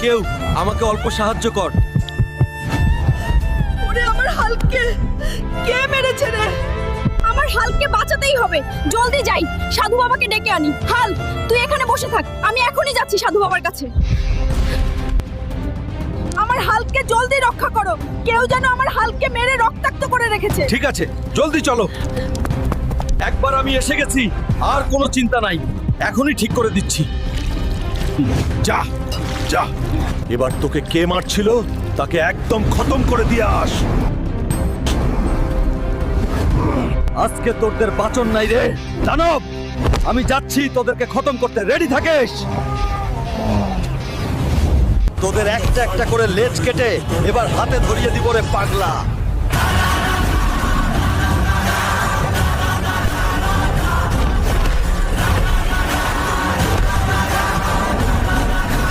কেউ আমাকে অল্প সাহায্য কর। ওরে আমার হালকে কে মেরেছে রে? আমার হালকে বাঁচাতেই হবে, জলদি যাই, সাধু বাবাকে ডেকে আনি। হাল, তুই এখানে বসে থাক, আমি এখনই যাচ্ছি সাধু বাবার কাছে। আমার হালকে জলদি রক্ষা করো, কেউ যেন আমার হালকে মেরে রক্তাক্ত করে রেখেছে। ঠিক আছে, জলদি চলো। একবার আমি এসে গেছি, আর কোনো চিন্তা নাই, এখনই ঠিক করে দিচ্ছি। যা যা, এবার তোকে কে মারছিল তাকে একদম খতম করে দিয়ে আস। আজকে তোদের বাঁচন নাই রে দানব, আমি যাচ্ছি তোদেরকে খতম করতে, রেডি থাকিস। তোদের একটা একটা করে লেজ কেটে এবার হাতে ধরিয়ে দিব রে পাগলা।